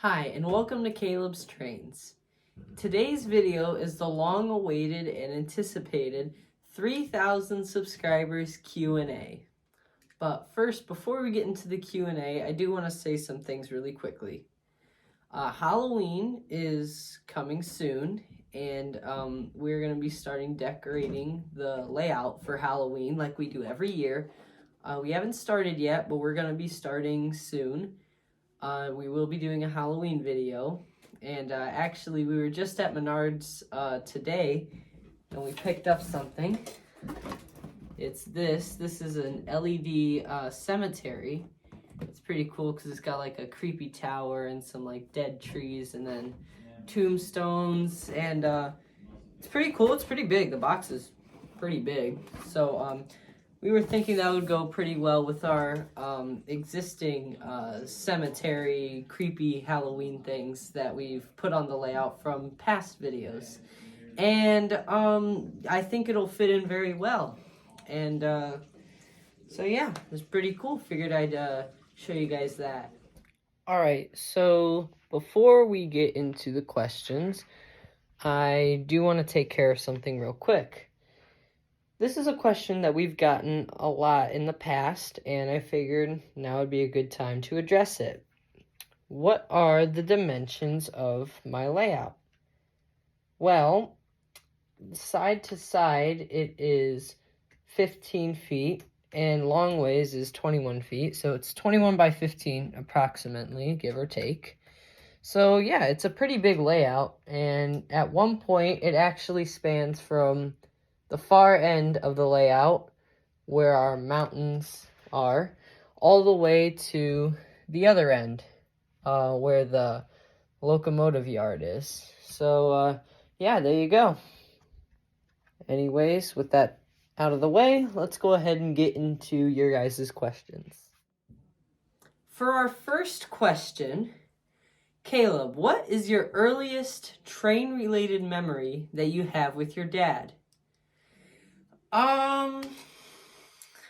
Hi, and welcome to Caleb's Trains. Today's video is the long-awaited and anticipated 3,000 subscribers Q&A. But first, before we get into the Q&A, I do want to say some things really quickly. Halloween is coming soon, and we're going to be starting decorating the layout for Halloween like we do every year. We haven't started yet, but we're going to be starting soon. We will be doing a Halloween video, and actually we were just at Menards today, and we picked up something. It's this is an LED cemetery. It's pretty cool because it's got like a creepy tower and some like dead trees and then tombstones, and it's pretty cool. It's pretty big. The box is pretty big, so we were thinking that would go pretty well with our existing cemetery creepy Halloween things that we've put on the layout from past videos. And I think it'll fit in very well. And so yeah, it's pretty cool. Figured I'd show you guys that. Alright, so before we get into the questions, I do want to take care of something real quick. This is a question that we've gotten a lot in the past, and I figured now would be a good time to address it. What are the dimensions of my layout? Well, side to side it is 15 feet, and long ways is 21 feet, so it's 21 by 15 approximately, give or take. So yeah, it's a pretty big layout, and at one point it actually spans from the far end of the layout, where our mountains are, all the way to the other end, where the locomotive yard is. So, yeah, there you go. Anyways, with that out of the way, let's go ahead and get into your guys' questions. For our first question, Caleb, what is your earliest train-related memory that you have with your dad? I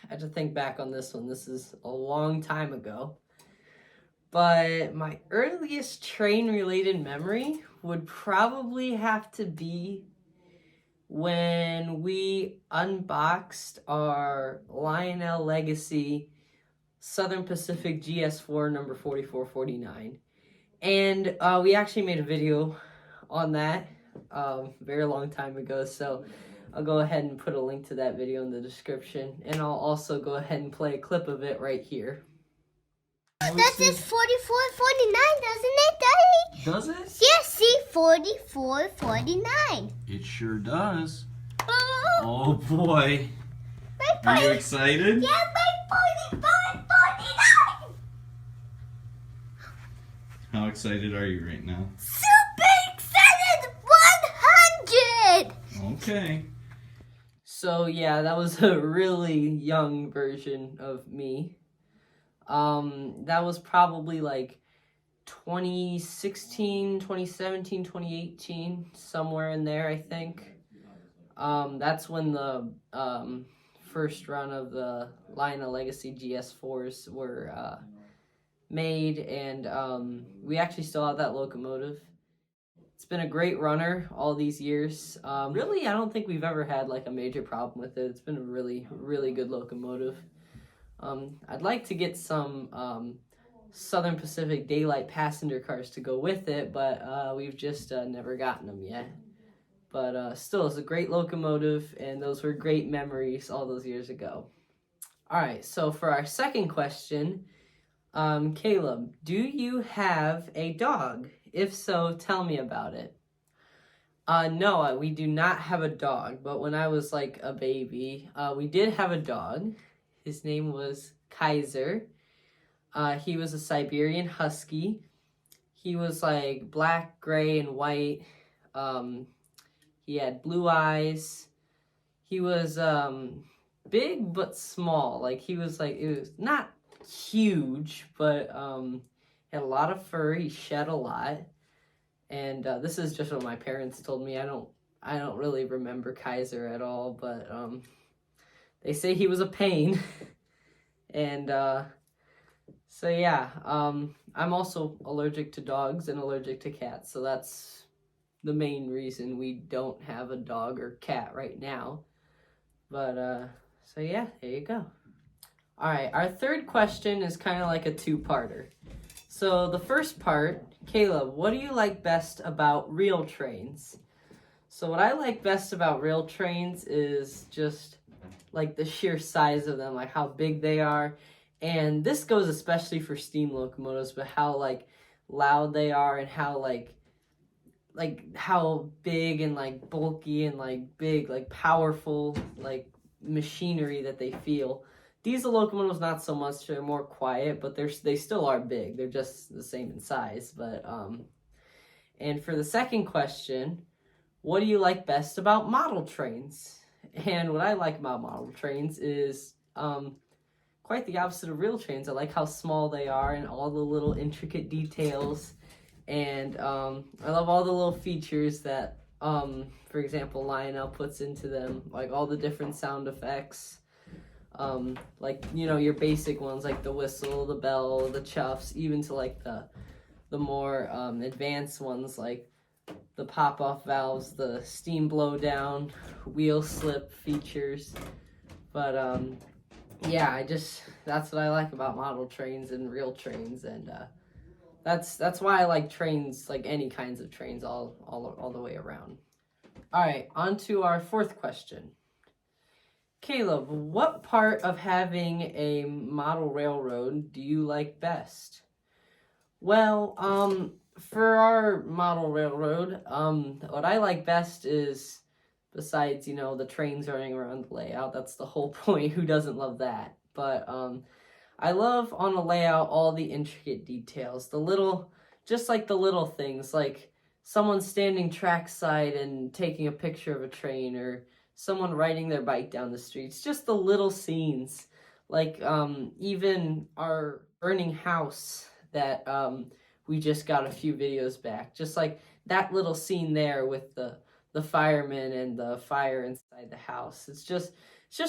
had to think back on this one. This is a long time ago. But my earliest train-related memory would probably have to be when we unboxed our Lionel Legacy Southern Pacific GS4 number 4449. And we actually made a video on that very long time ago, so I'll go ahead and put a link to that video in the description, and I'll also go ahead and play a clip of it right here. That says 4449, doesn't it, Daddy? Does it? Yes, see, 4449. It sure does. Oh, Oh boy. Are you excited? Yeah, my 4449. How excited are you right now? Super excited, 100. Okay. So yeah, that was a really young version of me. That was probably like 2016, 2017, 2018, somewhere in there, I think. That's when the first run of the Lionel Legacy GS4s were made, and we actually still have that locomotive. It's been a great runner all these years. Really, I don't think we've ever had like a major problem with it. It's been a really, really good locomotive. I'd like to get some Southern Pacific Daylight passenger cars to go with it, but we've just never gotten them yet. But still, it's a great locomotive, and those were great memories all those years ago. All right, so for our second question, Caleb, do you have a dog? If so, tell me about it. No, we do not have a dog, but when I was like a baby, we did have a dog. His name was Kaiser. He was a Siberian Husky. He was like black, gray, and white. He had blue eyes. He was big but small. Like he was like, it was not huge, but had a lot of fur. He shed a lot. And this is just what my parents told me. I don't really remember Kaiser at all, but they say he was a pain. And So yeah, I'm also allergic to dogs and allergic to cats, so that's the main reason we don't have a dog or cat right now. But so yeah, there you go. All right, our third question is kind of like a two-parter. So the first part, Caleb, what do you like best about real trains? So what I like best about real trains is just like the sheer size of them, like how big they are. And this goes especially for steam locomotives, but how like loud they are and how like how big and like bulky and like big, like powerful like machinery that they feel. Diesel locomotives not so much, they're more quiet, but they still are big. They're just the same in size. But and for the second question, what do you like best about model trains? And what I like about model trains is quite the opposite of real trains. I like how small they are and all the little intricate details. And I love all the little features that, for example, Lionel puts into them, like all the different sound effects. Like, you know, your basic ones like the whistle, the bell, the chuffs, even to like the more advanced ones like the pop-off valves, the steam blowdown, wheel slip features. But yeah, that's what I like about model trains and real trains, and that's why I like trains, like any kinds of trains, all the way around. All right, on to our fourth question. Caleb, what part of having a model railroad do you like best? Well, for our model railroad, what I like best is, besides, you know, the trains running around the layout, that's the whole point. Who doesn't love that? But I love on a layout all the intricate details, just like the little things, like someone standing trackside and taking a picture of a train, or someone riding their bike down the streets. Just the little scenes, like even our burning house that we just got a few videos back. Just like that little scene there with the firemen and the fire inside the house. It's just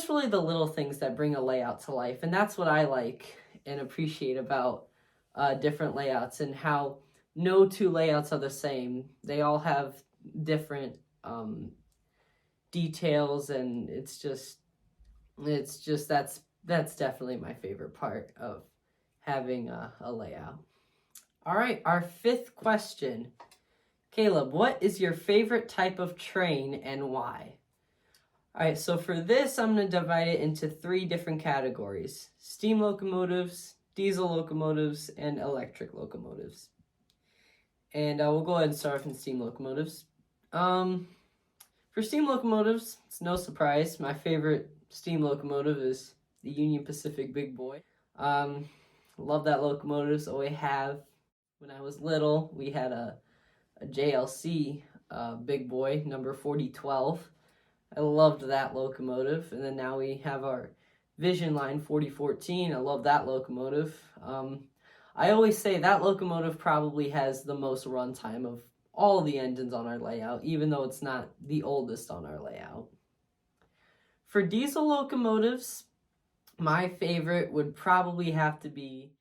really the little things that bring a layout to life, and that's what I like and appreciate about different layouts, and how no two layouts are the same. They all have different details, and it's just that's definitely my favorite part of having a layout. All right, our fifth question. Caleb, what is your favorite type of train and why? All right, so for this, I'm going to divide it into three different categories: steam locomotives, diesel locomotives, and electric locomotives. And we'll go ahead and start with steam locomotives. For steam locomotives, it's no surprise, my favorite steam locomotive is the Union Pacific Big Boy. Love that locomotive, always have. When I was little, we had a JLC Big Boy, number 4012. I loved that locomotive. And then now we have our Vision Line 4014. I love that locomotive. I always say that locomotive probably has the most runtime of all the engines on our layout, even though it's not the oldest on our layout. For diesel locomotives, my favorite would probably have to be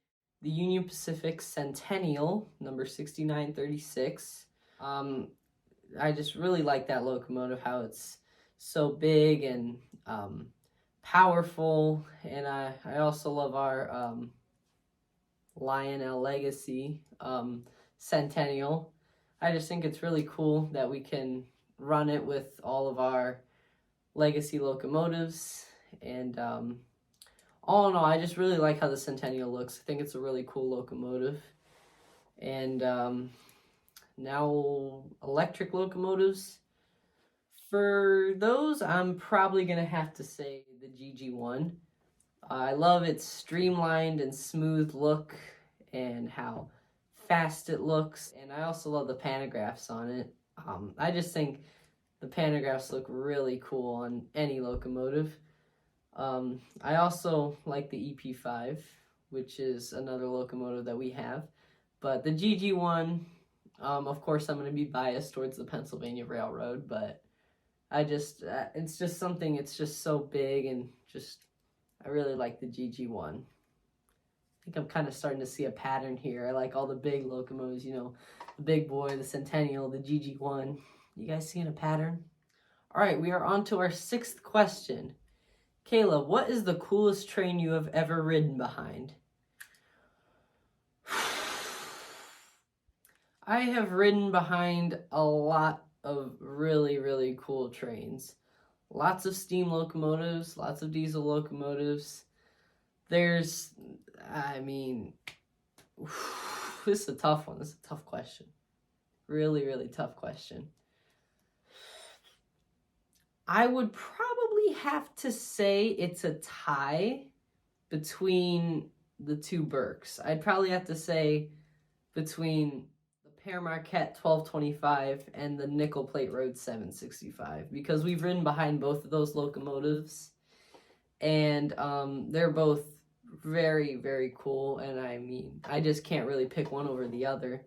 the Union Pacific Centennial, number 6936. I just really like that locomotive, how it's so big and powerful. And I also love our Lionel Legacy Centennial. I just think it's really cool that we can run it with all of our legacy locomotives. And all in all, I just really like how the Centennial looks. I think it's a really cool locomotive. And now electric locomotives. For those, I'm probably going to have to say the GG1. I love its streamlined and smooth look and how fast it looks. And I also love the pantographs on it. I just think the pantographs look really cool on any locomotive. I also like the EP5, which is another locomotive that we have. But the GG1, of course, I'm going to be biased towards the Pennsylvania Railroad, but it's just something, it's just so big, and just, I really like the GG1. think I'm kind of starting to see a pattern here. I like all the big locomotives, you know, the Big Boy, the Centennial, the GG1. You guys seeing a pattern? All right, we are on to our 6th question. Kayla, what is the coolest train you have ever ridden behind? I have ridden behind a lot of really, really cool trains. Lots of steam locomotives, lots of diesel locomotives. There's, I mean, this is a tough one. This is a tough question. Really, really tough question. I would probably have to say it's a tie between the two Burkes. I'd probably have to say between the Père Marquette 1225 and the Nickel Plate Road 765, because we've ridden behind both of those locomotives, and they're both very, very cool, and I mean, I just can't really pick one over the other.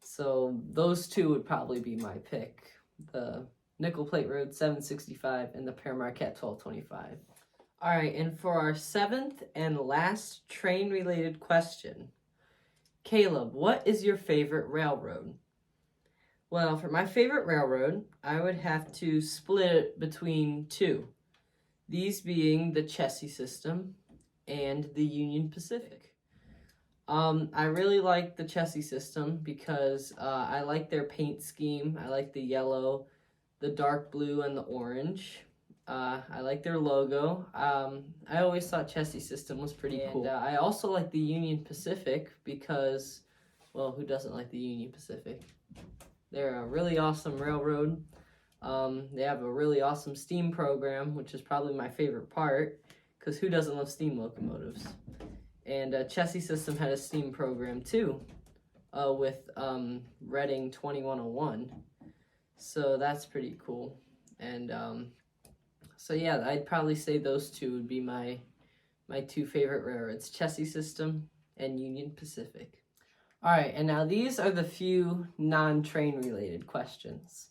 So those two would probably be my pick. The Nickel Plate Road 765 and the Père Marquette 1225. All right, and for our 7th and last train-related question, Caleb, what is your favorite railroad? Well, for my favorite railroad, I would have to split it between two. These being the Chessie System and the Union Pacific. I really like the Chessie System because I like their paint scheme. I like the yellow, the dark blue, and the orange. I like their logo. I always thought Chessie System was pretty cool. And I also like the Union Pacific because, well, who doesn't like the Union Pacific? They're a really awesome railroad. They have a really awesome steam program, which is probably my favorite part, because who doesn't love steam locomotives? And Chessie System had a steam program too, with Reading 2101. So that's pretty cool. And so yeah, I'd probably say those two would be my two favorite railroads, Chessie System and Union Pacific. All right, and now these are the few non-train related questions.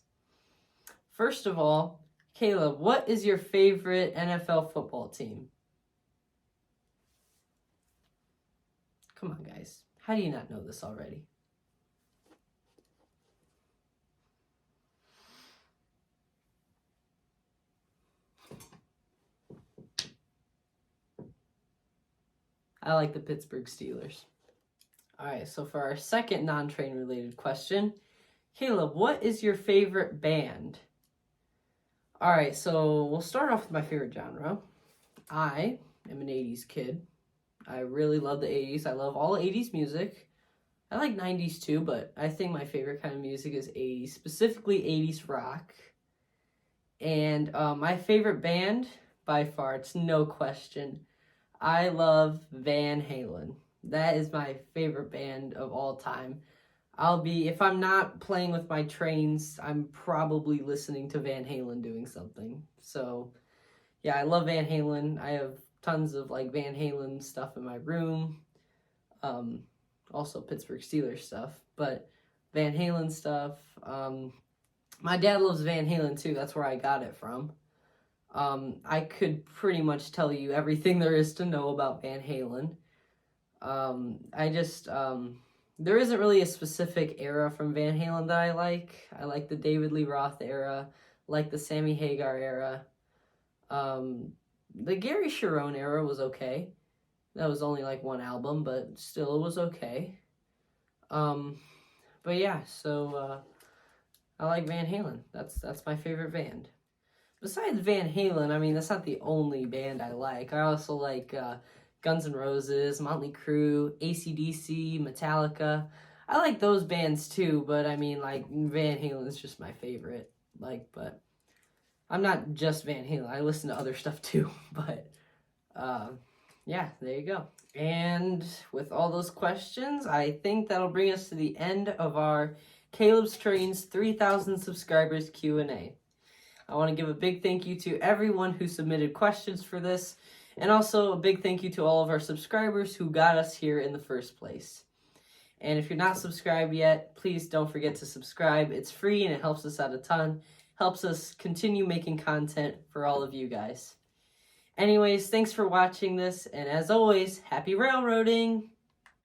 First of all, Caleb, what is your favorite NFL football team? Come on, guys. How do you not know this already? I like the Pittsburgh Steelers. All right, so for our second non-train related question, Caleb, what is your favorite band? All right, so we'll start off with my favorite genre. I am an 80s kid. I really love the 80s. I love all 80s music. I like 90s too, but I think my favorite kind of music is 80s, specifically 80s rock. And my favorite band, by far, it's no question, I love Van Halen. That is my favorite band of all time. If I'm not playing with my trains, I'm probably listening to Van Halen doing something. So, yeah, I love Van Halen. I have tons of, like, Van Halen stuff in my room. Also Pittsburgh Steelers stuff, but Van Halen stuff. My dad loves Van Halen, too. That's where I got it from. I could pretty much tell you everything there is to know about Van Halen. There isn't really a specific era from Van Halen that I like. I like the David Lee Roth era, like the Sammy Hagar era. The Gary Cherone era was okay. That was only like one album, but still it was okay. But yeah, so I like Van Halen. That's my favorite band. Besides Van Halen, I mean, that's not the only band I like. I also like Guns N' Roses, Motley Crue, AC/DC, Metallica. I like those bands too, but I mean, like, Van Halen is just my favorite. But I'm not just Van Halen. I listen to other stuff too, but yeah, there you go. And with all those questions, I think that'll bring us to the end of our Caleb's Trains 3,000 subscribers Q&A. I want to give a big thank you to everyone who submitted questions for this, and also a big thank you to all of our subscribers who got us here in the first place. And if you're not subscribed yet, please don't forget to subscribe. It's free and it helps us out a ton. Helps us continue making content for all of you guys. Anyways, thanks for watching this, and as always, happy railroading!